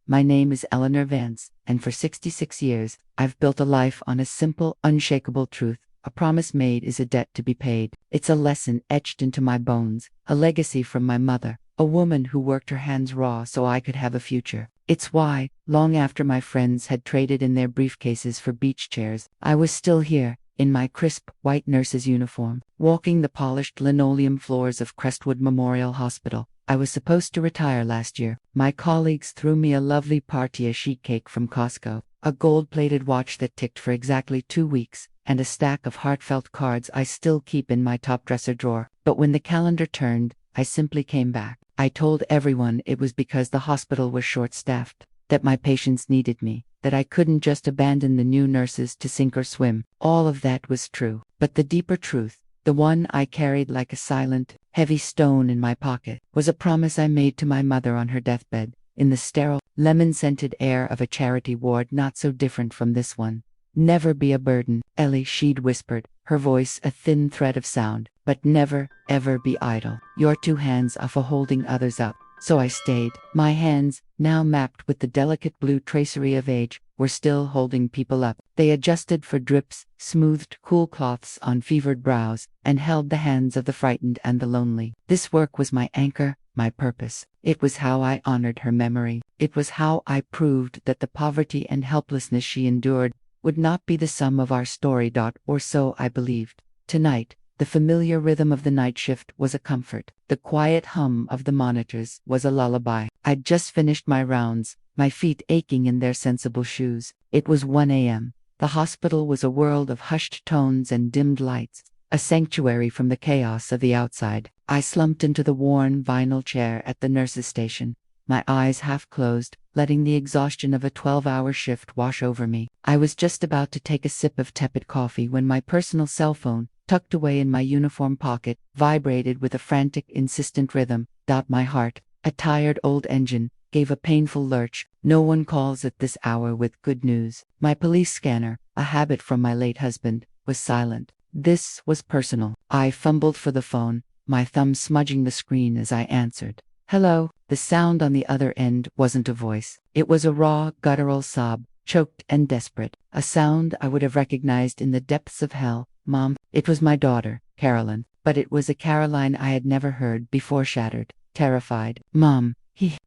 My name is Eleanor Vance, and for 66 years, I've built a life on a simple, unshakable truth. A promise made is a debt to be paid. It's a lesson etched into my bones, a legacy from my mother, a woman who worked her hands raw so I could have a future. It's why, long after my friends had traded in their briefcases for beach chairs, I was still here, in my crisp, white nurse's uniform, walking the polished linoleum floors of Crestwood Memorial Hospital. I was supposed to retire last year. My colleagues threw me a lovely party sheet cake from Costco, a gold-plated watch that ticked for exactly 2 weeks, and a stack of heartfelt cards I still keep in my top dresser drawer. But when the calendar turned, I simply came back. I told everyone it was because the hospital was short-staffed, that my patients needed me, that I couldn't just abandon the new nurses to sink or swim. All of that was true. But the deeper truth, the one I carried like a silent, heavy stone in my pocket, was a promise I made to my mother on her deathbed, in the sterile, lemon-scented air of a charity ward not so different from this one. Never be a burden, Ellie, she'd whispered, her voice a thin thread of sound, but never, ever be idle. Your 2 hands are for holding others up. So I stayed. My hands, now mapped with the delicate blue tracery of age, were still holding people up. They adjusted for drips, smoothed cool cloths on fevered brows, and held the hands of the frightened and the lonely. This work was my anchor, my purpose. It was how I honored her memory. It was how I proved that the poverty and helplessness she endured would not be the sum of our story. Or so I believed. Tonight, the familiar rhythm of the night shift was a comfort. The quiet hum of the monitors was a lullaby. I'd just finished my rounds, my feet aching in their sensible shoes. It was 1 a.m. The hospital was a world of hushed tones and dimmed lights, a sanctuary from the chaos of the outside. I slumped into the worn vinyl chair at the nurse's station, my eyes half closed, letting the exhaustion of a 12-hour shift wash over me. I was just about to take a sip of tepid coffee when my personal cell phone, tucked away in my uniform pocket, vibrated with a frantic, insistent rhythm. My heart, a tired old engine, gave a painful lurch. No one calls at this hour with good news. My police scanner, a habit from my late husband, was silent. This was personal. I fumbled for the phone, my thumb smudging the screen as I answered. Hello. The sound on the other end wasn't a voice. It was a raw, guttural sob, choked and desperate, a sound I would have recognized in the depths of hell. Mom. It was my daughter, Carolyn, but it was a Caroline I had never heard before, shattered, terrified. Mom.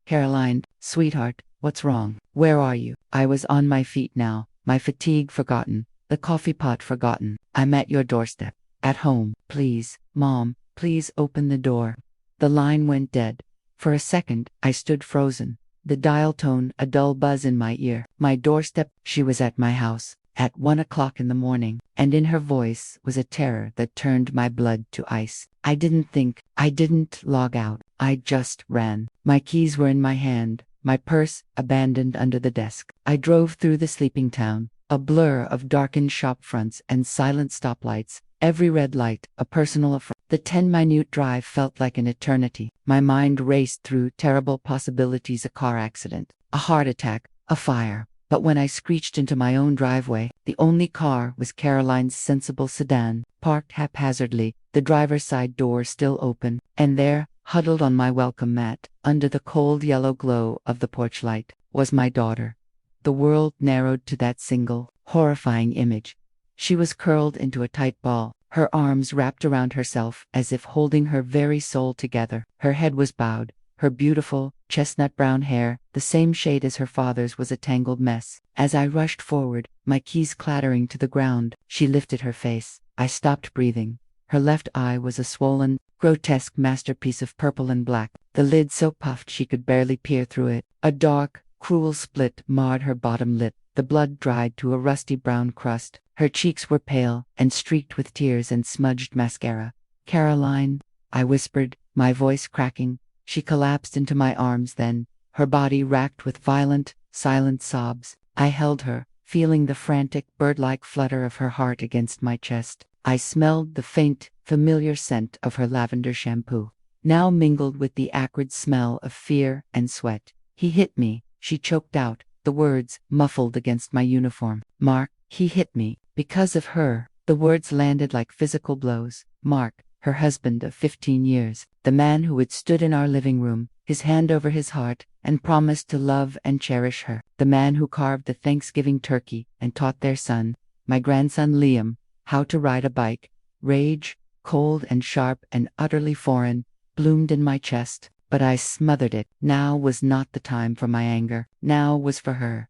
Caroline, sweetheart, what's wrong? Where are you? I was on my feet now, my fatigue forgotten, the coffee pot forgotten. I'm at your doorstep. At home. Please, Mom, please open the door. The line went dead. For a second, I stood frozen, the dial tone a dull buzz in my ear. My doorstep. She was at my house, at 1 o'clock in the morning, and in her voice was a terror that turned my blood to ice. I didn't think, I didn't log out, I just ran. My keys were in my hand, my purse abandoned under the desk. I drove through the sleeping town, a blur of darkened shop fronts and silent stoplights, every red light a personal affront. The 10-minute drive felt like an eternity. My mind raced through terrible possibilities: a car accident, a heart attack, a fire. But when I screeched into my own driveway, the only car was Caroline's sensible sedan, parked haphazardly, the driver's side door still open, and there, huddled on my welcome mat, under the cold yellow glow of the porch light, was my daughter. The world narrowed to that single, horrifying image. She was curled into a tight ball, her arms wrapped around herself as if holding her very soul together. Her head was bowed. Her beautiful, chestnut-brown hair, the same shade as her father's, was a tangled mess. As I rushed forward, my keys clattering to the ground, she lifted her face. I stopped breathing. Her left eye was a swollen, grotesque masterpiece of purple and black, the lid so puffed she could barely peer through it. A dark, cruel split marred her bottom lip. The blood dried to a rusty brown crust. Her cheeks were pale and streaked with tears and smudged mascara. Caroline, I whispered, my voice cracking. She collapsed into my arms then, her body racked with violent, silent sobs. I held her, feeling the frantic, bird-like flutter of her heart against my chest. I smelled the faint, familiar scent of her lavender shampoo, now mingled with the acrid smell of fear and sweat. He hit me, she choked out, the words muffled against my uniform. Mark, he hit me. Because of her. The words landed like physical blows. Mark, her husband of 15 years, the man who had stood in our living room, his hand over his heart, and promised to love and cherish her. The man who carved the Thanksgiving turkey and taught their son, my grandson Liam, how to ride a bike. Rage, cold and sharp and utterly foreign, bloomed in my chest, but I smothered it. Now was not the time for my anger. Now was for her.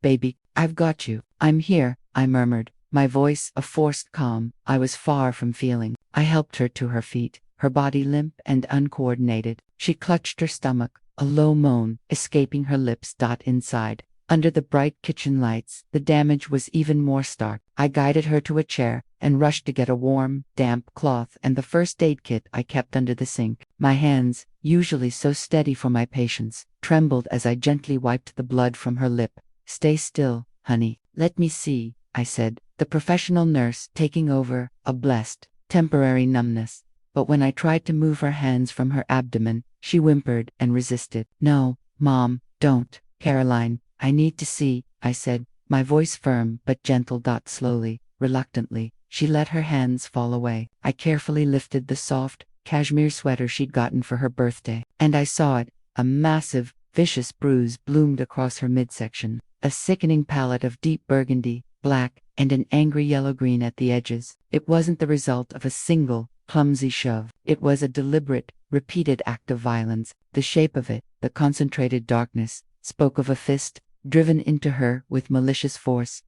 Baby, I've got you. I'm here, I murmured, my voice a forced calm I was far from feeling. I helped her to her feet, her body limp and uncoordinated. She clutched her stomach, a low moan escaping her lips. Inside, under the bright kitchen lights, the damage was even more stark. I guided her to a chair and rushed to get a warm, damp cloth and the first aid kit I kept under the sink. My hands, usually so steady for my patients, trembled as I gently wiped the blood from her lip. Stay still, honey. Let me see, I said, the professional nurse taking over, a blessed, temporary numbness. But when I tried to move her hands from her abdomen, she whimpered and resisted. No, Mom, don't. Caroline, I need to see, I said, my voice firm but gentle. Slowly, reluctantly, she let her hands fall away. I carefully lifted the soft, cashmere sweater she'd gotten for her birthday, and I saw it. A massive, vicious bruise bloomed across her midsection, a sickening palette of deep burgundy, black, and an angry yellow-green at the edges. It wasn't the result of a single, clumsy shove. It was a deliberate, repeated act of violence. The shape of it, the concentrated darkness, spoke of a fist, driven into her with malicious force.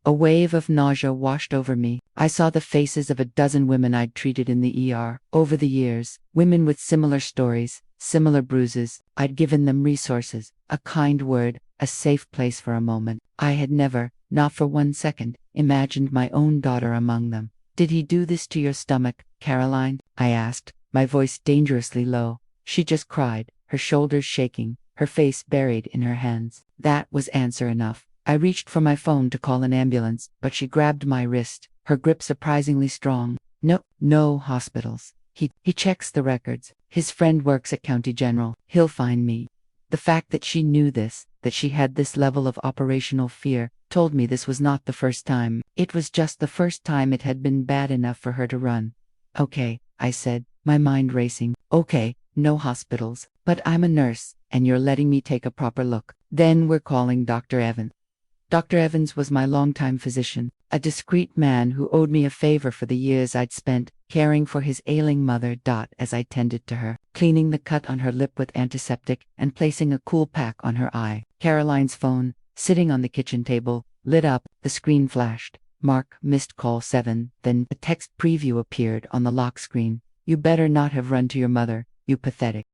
A wave of nausea washed over me. I saw the faces of a dozen women I'd treated in the ER over the years, women with similar stories, similar bruises. I'd given them resources, a kind word, a safe place for a moment. I had never, not for 1 second, imagined my own daughter among them. Did he do this to your stomach, Caroline? I asked, my voice dangerously low. She just cried, her shoulders shaking, her face buried in her hands. That was answer enough. I reached for my phone to call an ambulance, but she grabbed my wrist, her grip surprisingly strong. No hospitals. He checks the records. His friend works at County General. He'll find me. The fact that she knew this, that she had this level of operational fear, told me this was not the first time. It was just the first time it had been bad enough for her to run. Okay, I said, my mind racing. Okay, no hospitals, but I'm a nurse, and you're letting me take a proper look. Then we're calling Dr. Evans. Dr. Evans was my longtime physician, a discreet man who owed me a favor for the years I'd spent caring for his ailing mother. As I tended to her, cleaning the cut on her lip with antiseptic and placing a cool pack on her eye, Caroline's phone, sitting on the kitchen table, lit up. The screen flashed. Mark, missed call 7. Then a text preview appeared on the lock screen. You better not have run to your mother, you pathetic.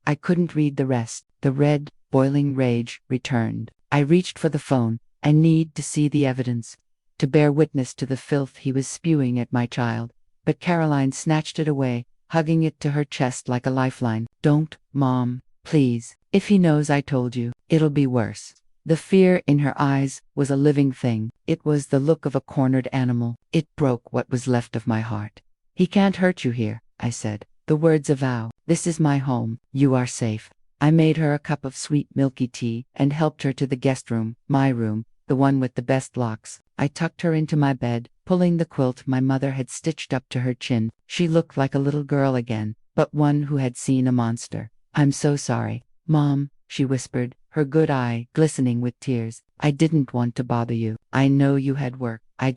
I couldn't read the rest. The red, boiling rage returned. I reached for the phone. I need to see the evidence, to bear witness to the filth he was spewing at my child. But Caroline snatched it away, hugging it to her chest like a lifeline. Don't, Mom, please. If he knows I told you, it'll be worse. The fear in her eyes was a living thing. It was the look of a cornered animal. It broke what was left of my heart. He can't hurt you here, I said. The words a vow. This is my home. You are safe. I made her a cup of sweet milky tea and helped her to the guest room, my room, the one with the best locks. I tucked her into my bed, pulling the quilt my mother had stitched up to her chin. She looked like a little girl again, but one who had seen a monster. I'm so sorry, Mom, she whispered, her good eye glistening with tears. I didn't want to bother you. I know you had work. I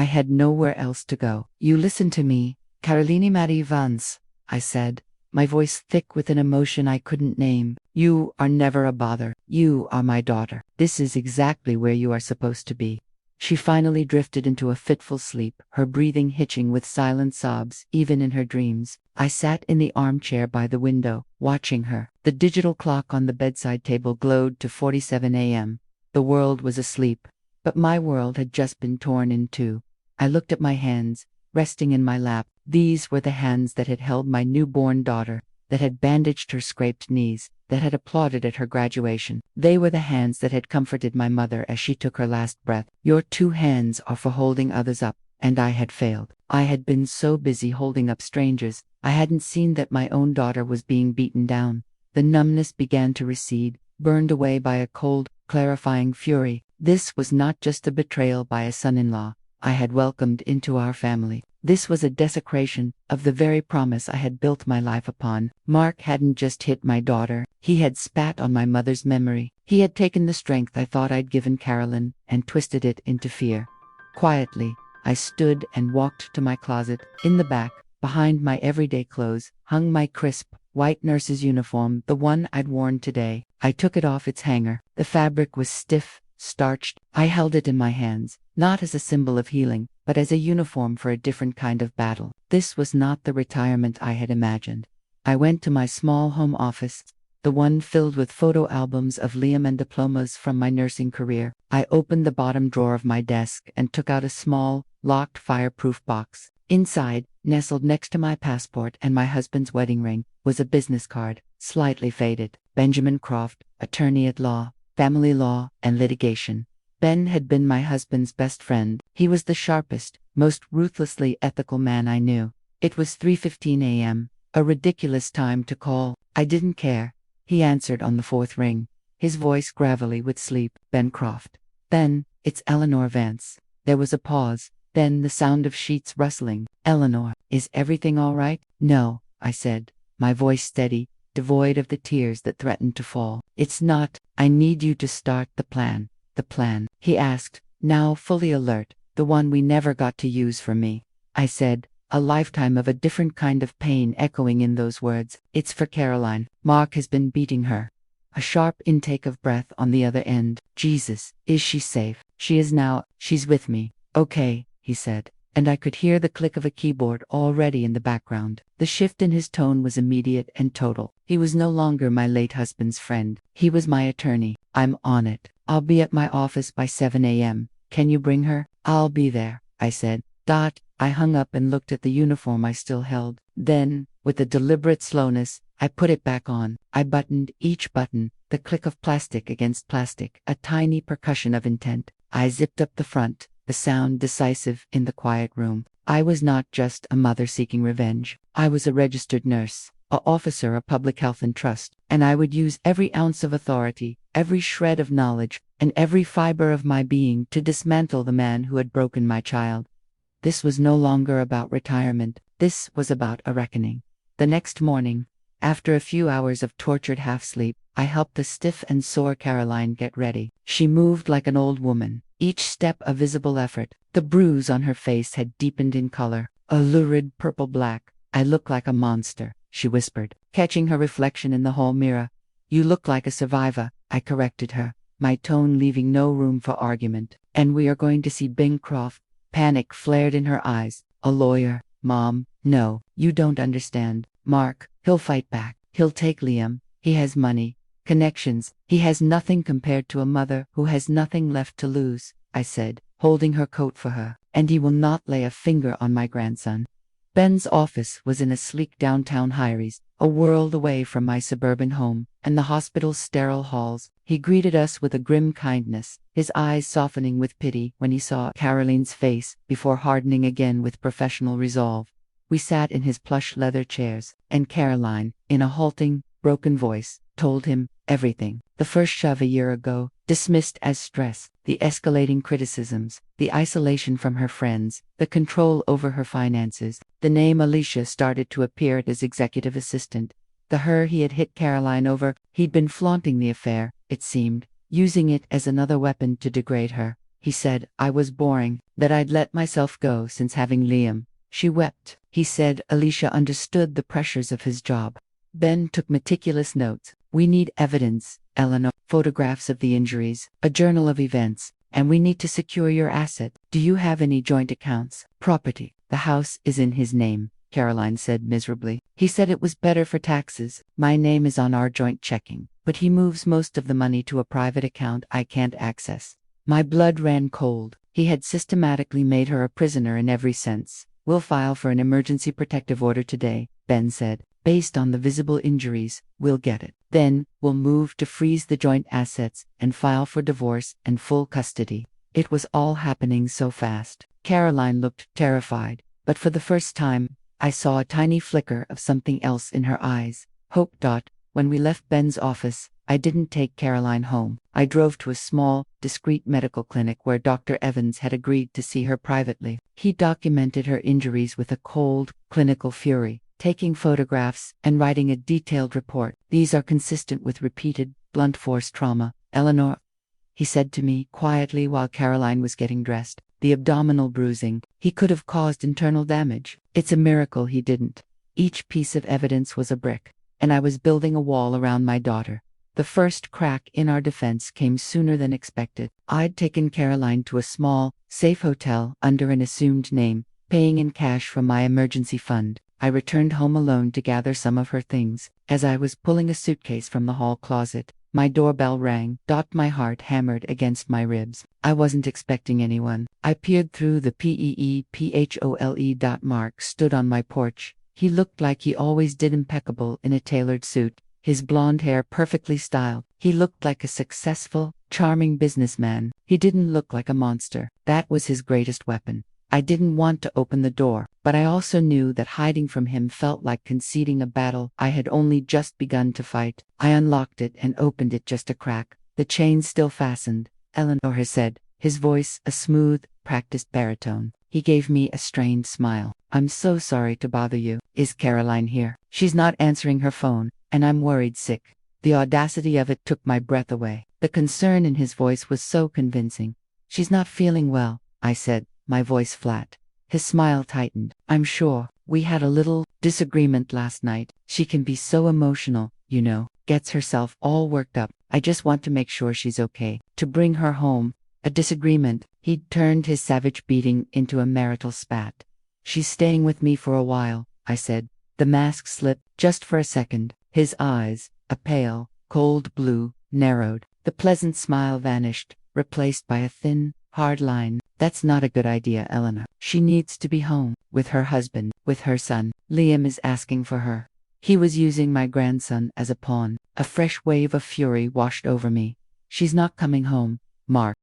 had nowhere else to go. You listen to me, Caroline Marie Vance, I said, my voice thick with an emotion I couldn't name. You are never a bother. You are my daughter. This is exactly where you are supposed to be. She finally drifted into a fitful sleep, her breathing hitching with silent sobs, even in her dreams. I sat in the armchair by the window, watching her. The digital clock on the bedside table glowed to 47 a.m. The world was asleep, but my world had just been torn in two. I looked at my hands, resting in my lap. These were the hands that had held my newborn daughter, that had bandaged her scraped knees, that had applauded at her graduation. They were the hands that had comforted my mother as she took her last breath. Your 2 hands are for holding others up, and I had failed. I had been so busy holding up strangers, I hadn't seen that my own daughter was being beaten down. The numbness began to recede, burned away by a cold, clarifying fury. This was not just a betrayal by a son-in-law. I had welcomed into our family. This was a desecration of the very promise I had built my life upon. Mark hadn't just hit my daughter, he had spat on my mother's memory. He had taken the strength I thought I'd given Carolyn and twisted it into fear. Quietly, I stood and walked to my closet. In the back, behind my everyday clothes, hung my crisp, white nurse's uniform, the one I'd worn today. I took it off its hanger. The fabric was stiff, starched. I held it in my hands, not as a symbol of healing, but as a uniform for a different kind of battle. This was not the retirement I had imagined. I went to my small home office, the one filled with photo albums of Liam and diplomas from my nursing career. I opened the bottom drawer of my desk and took out a small, locked fireproof box. Inside, nestled next to my passport and my husband's wedding ring, was a business card, slightly faded. Benjamin Croft, attorney at law, family law, and litigation. Ben had been my husband's best friend. He was the sharpest, most ruthlessly ethical man I knew. It was 3:15 a.m., a ridiculous time to call. I didn't care. He answered on the fourth ring, his voice gravelly with sleep. Ben Croft. Ben, it's Eleanor Vance. There was a pause, then the sound of sheets rustling. Eleanor, is everything all right? No, I said, my voice steady, devoid of the tears that threatened to fall. It's not. I need you to start the plan. The plan, he asked, now fully alert, the one we never got to use for me. I said, a lifetime of a different kind of pain echoing in those words. It's for Caroline. Mark has been beating her. A sharp intake of breath on the other end. Jesus, is she safe? She is now. She's with me. Okay, he said, and I could hear the click of a keyboard already in the background. The shift in his tone was immediate and total. He was no longer my late husband's friend. He was my attorney. I'm on it. I'll be at my office by 7 a.m. Can you bring her? I'll be there, I said. I hung up and looked at the uniform I still held. Then, with a deliberate slowness, I put it back on. I buttoned each button, the click of plastic against plastic, a tiny percussion of intent. I zipped up the front, the sound decisive in the quiet room. I was not just a mother seeking revenge. I was a registered nurse, an officer of public health and trust, and I would use every ounce of authority, every shred of knowledge, and every fiber of my being to dismantle the man who had broken my child. This was no longer about retirement. This was about a reckoning. The next morning, after a few hours of tortured half-sleep, I helped the stiff and sore Caroline get ready. She moved like an old woman, each step a visible effort. The bruise on her face had deepened in color, a lurid purple-black. I look like a monster, she whispered, catching her reflection in the hall mirror. You look like a survivor, I corrected her, my tone leaving no room for argument. And we are going to see Ben Croft. Panic flared in her eyes. A lawyer, Mom. No, you don't understand. Mark, he'll fight back. He'll take Liam. He has money, connections. He has nothing compared to a mother who has nothing left to lose, I said, holding her coat for her. And he will not lay a finger on my grandson. Ben's office was in a sleek downtown Hyries, a world away from my suburban home, and the hospital's sterile halls. He greeted us with a grim kindness, his eyes softening with pity when he saw Caroline's face, before hardening again with professional resolve. We sat in his plush leather chairs, and Caroline, in a halting, broken voice, told him everything. The first shove a year ago, dismissed as stress, the escalating criticisms, the isolation from her friends, the control over her finances. The name Alicia started to appear as executive assistant. The her he had hit Caroline over. He'd been flaunting the affair, it seemed, using it as another weapon to degrade her. He said I was boring, that I'd let myself go since having Liam. She wept. He said Alicia understood the pressures of his job. Ben took meticulous notes. We need evidence, Eleanor, photographs of the injuries, a journal of events, and we need to secure your asset. Do you have any joint accounts? Property. The house is in his name, Caroline said miserably. He said it was better for taxes. My name is on our joint checking, but he moves most of the money to a private account I can't access. My blood ran cold. He had systematically made her a prisoner in every sense. We'll file for an emergency protective order today, Ben said. Based on the visible injuries, we'll get it. Then, we'll move to freeze the joint assets and file for divorce and full custody. It was all happening so fast. Caroline looked terrified, but for the first time, I saw a tiny flicker of something else in her eyes. Hope. When we left Ben's office, I didn't take Caroline home. I drove to a small, discreet medical clinic where Dr. Evans had agreed to see her privately. He documented her injuries with a cold, clinical fury, taking photographs and writing a detailed report. "These are consistent with repeated, blunt force trauma, Eleanor," he said to me quietly while Caroline was getting dressed. "The abdominal bruising. He could have caused internal damage. It's a miracle he didn't." Each piece of evidence was a brick, and I was building a wall around my daughter. The first crack in our defense came sooner than expected. I'd taken Caroline to a small, safe hotel under an assumed name, paying in cash from my emergency fund. I returned home alone to gather some of her things. As I was pulling a suitcase from the hall closet, my doorbell rang. My heart hammered against my ribs. I wasn't expecting anyone. I peered through the PEEPHOLE. Mark stood on my porch. He looked like he always did, impeccable in a tailored suit, his blonde hair perfectly styled. He looked like a successful, charming businessman. He didn't look like a monster. That was his greatest weapon. I didn't want to open the door, but I also knew that hiding from him felt like conceding a battle I had only just begun to fight. I unlocked it and opened it just a crack. The chain still fastened. "Eleanor," said, his voice a smooth, practiced baritone. He gave me a strained smile. "I'm so sorry to bother you. Is Caroline here?" "She's not answering her phone, and I'm worried sick." The audacity of it took my breath away. The concern in his voice was so convincing. "She's not feeling well," I said, my voice flat. His smile tightened. "I'm sure. We had a little disagreement last night. She can be so emotional, you know, gets herself all worked up. I just want to make sure she's okay. To bring her home." A disagreement. He'd turned his savage beating into a marital spat. "She's staying with me for a while," I said. The mask slipped, just for a second. His eyes, a pale, cold blue, narrowed. The pleasant smile vanished, replaced by a thin, hard line. "That's not a good idea, Eleanor. She needs to be home, with her husband, with her son. Liam is asking for her." He was using my grandson as a pawn. A fresh wave of fury washed over me. "She's not coming home, Mark."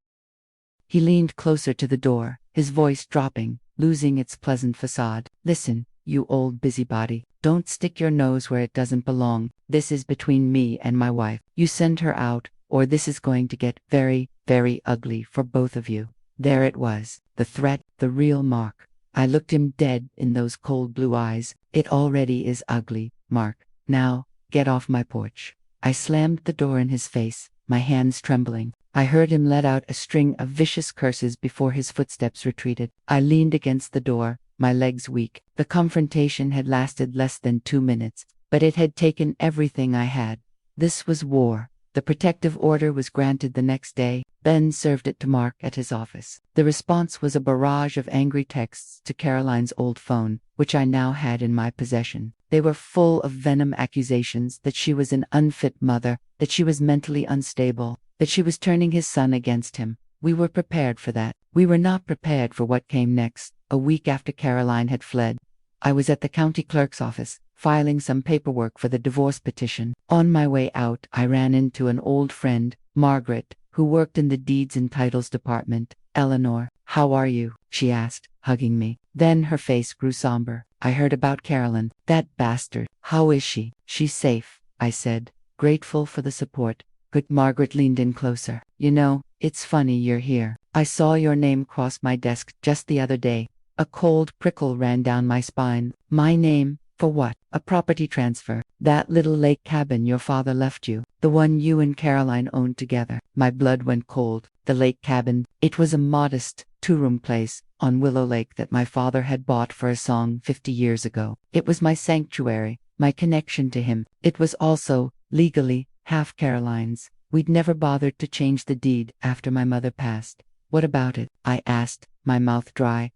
He leaned closer to the door, his voice dropping, losing its pleasant facade. "Listen, you old busybody. Don't stick your nose where it doesn't belong. This is between me and my wife. You send her out, or this is going to get very, very ugly for both of you." There it was, the threat, the real Mark. I looked him dead in those cold blue eyes. "It already is ugly, Mark. Now, get off my porch." I slammed the door in his face, my hands trembling. I heard him let out a string of vicious curses before his footsteps retreated. I leaned against the door, my legs weak. The confrontation had lasted less than 2 minutes, but it had taken everything I had. This was war. The protective order was granted the next day. Ben served it to Mark at his office. The response was a barrage of angry texts to Caroline's old phone, which I now had in my possession. They were full of venom accusations that she was an unfit mother, that she was mentally unstable, that she was turning his son against him. We were prepared for that. We were not prepared for what came next. A week after Caroline had fled, I was at the county clerk's office, filing some paperwork for the divorce petition. On my way out, I ran into an old friend, Margaret, who worked in the deeds and titles department. "Eleanor, how are you?" she asked, hugging me. Then her face grew somber. "I heard about Caroline. That bastard. How is she?" "She's safe," I said, grateful for the support. "Good." Margaret leaned in closer. "You know, it's funny you're here. I saw your name cross my desk just the other day." A cold prickle ran down my spine. "My name? For what?" "A property transfer. That little lake cabin your father left you. The one you and Caroline owned together." My blood went cold. The lake cabin. It was a modest, 2-room place on Willow Lake that my father had bought for a song 50 years ago. It was my sanctuary, my connection to him. It was also, legally, half Caroline's. We'd never bothered to change the deed after my mother passed. "What about it?" I asked, my mouth dry.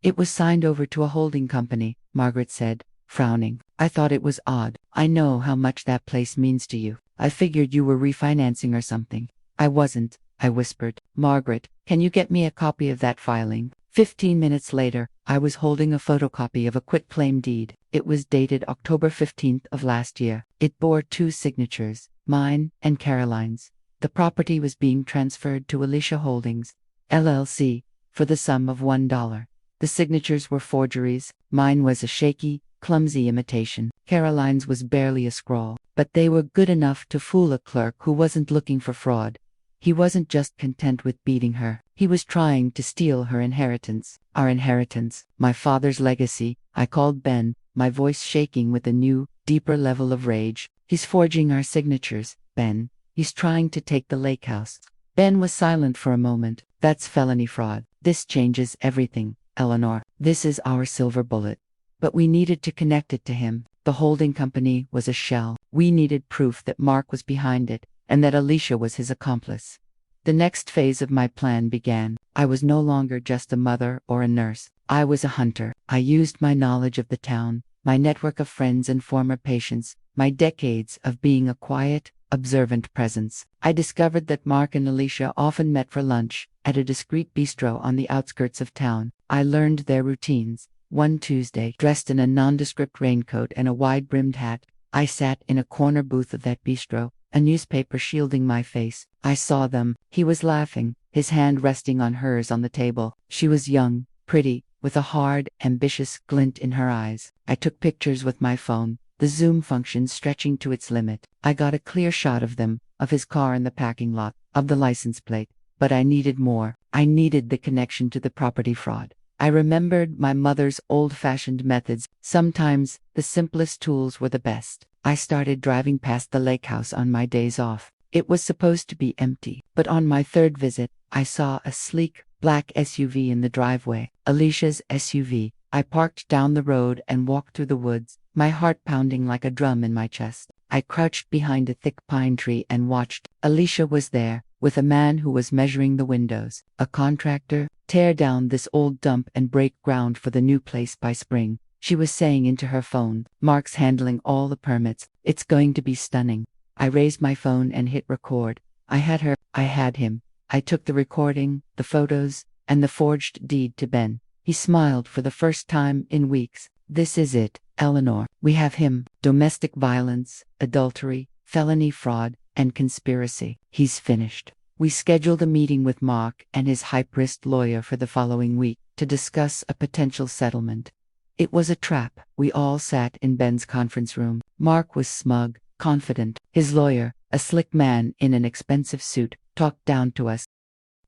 "It was signed over to a holding company," Margaret said, frowning. "I thought it was odd. I know how much that place means to you. I figured you were refinancing or something." "I wasn't," I whispered. "Margaret, can you get me a copy of that filing?" 15 minutes later, I was holding a photocopy of a quitclaim deed. It was dated October 15th of last year. It bore 2 signatures, mine and Caroline's. The property was being transferred to Alicia Holdings, LLC, for the sum of $1. The signatures were forgeries. Mine was a shaky, clumsy imitation. Caroline's was barely a scrawl. but they were good enough to fool a clerk who wasn't looking for fraud. He wasn't just content with beating her. He was trying to steal her inheritance. Our inheritance. My father's legacy. I called Ben, my voice shaking with a new, deeper level of rage. He's forging our signatures, Ben. He's trying to take the lake house. Ben was silent for a moment. That's felony fraud. This changes everything, Eleanor. This is our silver bullet. But we needed to connect it to him. The holding company was a shell. We needed proof that Mark was behind it, and that Alicia was his accomplice. The next phase of my plan began. I was no longer just a mother or a nurse. I was a hunter. I used my knowledge of the town, my network of friends and former patients, my decades of being a quiet, observant presence. I discovered that Mark and Alicia often met for lunch at a discreet bistro on the outskirts of town. I learned their routines. One Tuesday, dressed in a nondescript raincoat and a wide-brimmed hat, I sat in a corner booth of that bistro, a newspaper shielding my face. I saw them. He was laughing, his hand resting on hers on the table. She was young, pretty, with a hard, ambitious glint in her eyes. I took pictures with my phone, the zoom function stretching to its limit. I got a clear shot of them, of his car in the parking lot, of the license plate. But I needed more. I needed the connection to the property fraud. I remembered my mother's old-fashioned methods. Sometimes the simplest tools were the best. I started driving past the lake house on my days off. It was supposed to be empty, but on my third visit, I saw a sleek, black SUV in the driveway. Alicia's SUV. I parked down the road and walked through the woods, my heart pounding like a drum in my chest. I crouched behind a thick pine tree and watched. Alicia was there, with a man who was measuring the windows. A contractor. Tear down this old dump and break ground for the new place by spring. She was saying into her phone. Mark's handling all the permits. It's going to be stunning. I raised my phone and hit record. I had her. I had him. I took the recording, the photos, and the forged deed to Ben. He smiled for the first time in weeks. This is it, Eleanor. We have him. Domestic violence, adultery, felony fraud, and conspiracy. He's finished. We scheduled a meeting with Mark and his high-priced lawyer for the following week to discuss a potential settlement. It was a trap. We all sat in Ben's conference room. Mark was smug, confident. His lawyer, a slick man in an expensive suit, talked down to us.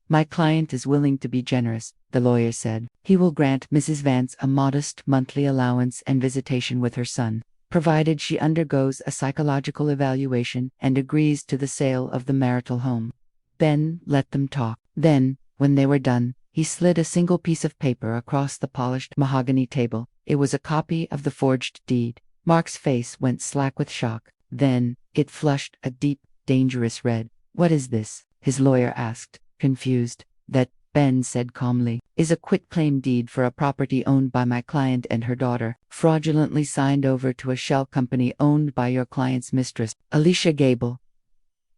My client is willing to be generous, the lawyer said. He will grant Mrs. Vance a modest monthly allowance and visitation with her son, provided she undergoes a psychological evaluation and agrees to the sale of the marital home. Ben let them talk. Then, when they were done, he slid a single piece of paper across the polished mahogany table. It was a copy of the forged deed. Mark's face went slack with shock. Then, it flushed a deep, dangerous red. What is this? His lawyer asked, confused. That, Ben said calmly, is a quitclaim deed for a property owned by my client and her daughter, fraudulently signed over to a shell company owned by your client's mistress, Alicia Gable.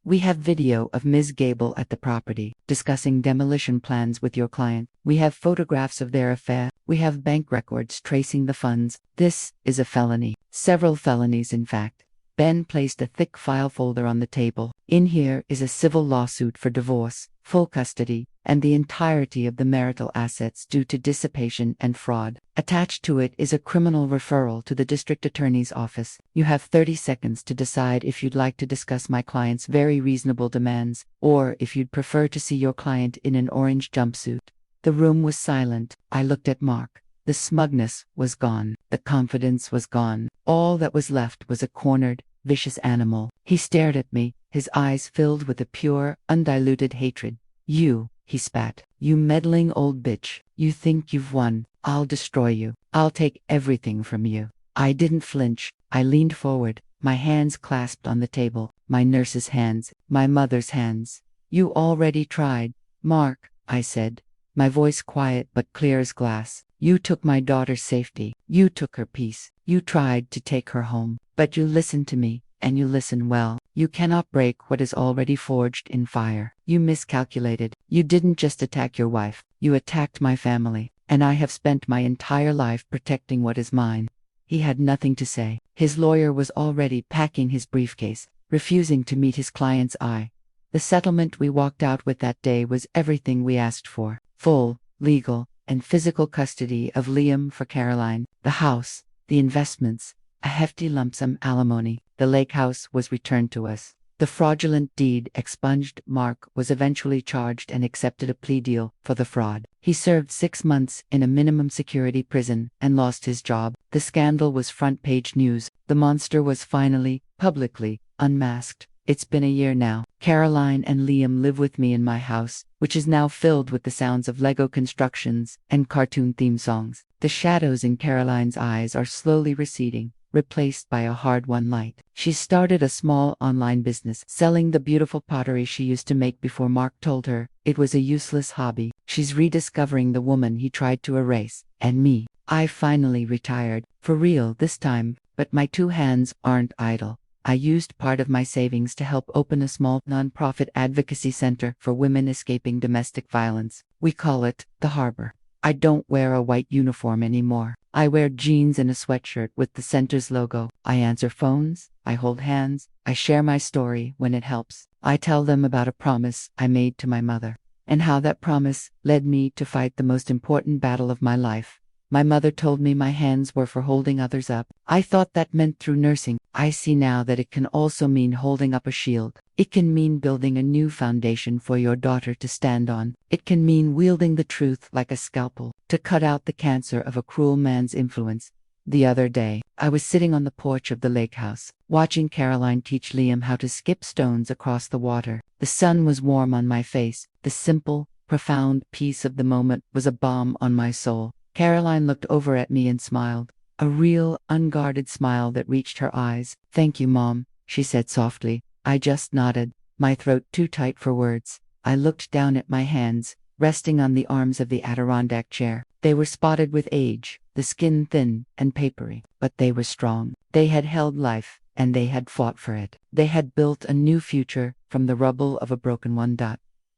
We have video of Ms. Gable at the property, discussing demolition plans with your client. We have photographs of their affair. We have bank records tracing the funds. This is a felony. Several felonies, in fact. Ben placed a thick file folder on the table. In here is a civil lawsuit for divorce, full custody, and the entirety of the marital assets due to dissipation and fraud. Attached to it is a criminal referral to the district attorney's office. You have 30 seconds to decide if you'd like to discuss my client's very reasonable demands, or if you'd prefer to see your client in an orange jumpsuit. The room was silent. I looked at Mark. The smugness was gone. The confidence was gone. All that was left was a cornered, vicious animal. He stared at me, his eyes filled with a pure, undiluted hatred. You, he spat. You meddling old bitch. You think you've won. I'll destroy you. I'll take everything from you. I didn't flinch. I leaned forward, my hands clasped on the table, my nurse's hands, my mother's hands. You already tried, Mark, I said, my voice quiet but clear as glass. You took my daughter's safety. You took her peace. You tried to take her home. But you listened to me, and you listen well. You cannot break what is already forged in fire. You miscalculated. You didn't just attack your wife. You attacked my family, and I have spent my entire life protecting what is mine. He had nothing to say. His lawyer was already packing his briefcase, refusing to meet his client's eye. The settlement we walked out with that day was everything we asked for. Full, legal, and physical custody of Liam for Caroline, the house, the investments, a hefty lump sum alimony. The lake house was returned to us. The fraudulent deed expunged. Mark was eventually charged and accepted a plea deal for the fraud. He served 6 months in a minimum security prison and lost his job. The scandal was front page news. The monster was finally, publicly, unmasked. It's been a year now. Caroline and Liam live with me in my house, which is now filled with the sounds of Lego constructions and cartoon theme songs. The shadows in Caroline's eyes are slowly receding, replaced by a hard-won light. She started a small online business, selling the beautiful pottery she used to make before Mark told her it was a useless hobby. She's rediscovering the woman he tried to erase. And me, I finally retired, for real this time, but my 2 hands aren't idle. I used part of my savings to help open a small nonprofit advocacy center for women escaping domestic violence. We call it The Harbor. I don't wear a white uniform anymore. I wear jeans and a sweatshirt with the center's logo. I answer phones, I hold hands, I share my story when it helps. I tell them about a promise I made to my mother, and how that promise led me to fight the most important battle of my life. My mother told me my hands were for holding others up. I thought that meant through nursing. I see now that it can also mean holding up a shield. It can mean building a new foundation for your daughter to stand on. It can mean wielding the truth like a scalpel to cut out the cancer of a cruel man's influence. The other day, I was sitting on the porch of the lake house, watching Caroline teach Liam how to skip stones across the water. The sun was warm on my face. The simple, profound peace of the moment was a balm on my soul. Caroline looked over at me and smiled, a real, unguarded smile that reached her eyes. "Thank you, Mom," she said softly. I just nodded, my throat too tight for words. I looked down at my hands, resting on the arms of the Adirondack chair. They were spotted with age, the skin thin and papery, but they were strong. They had held life, and they had fought for it. They had built a new future from the rubble of a broken one.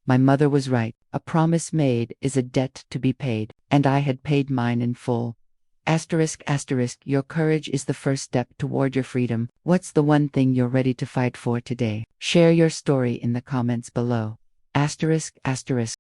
My mother was right. A promise made is a debt to be paid, and I had paid mine in full. ***, your courage is the first step toward your freedom. What's the one thing you're ready to fight for today? Share your story in the comments below. ***,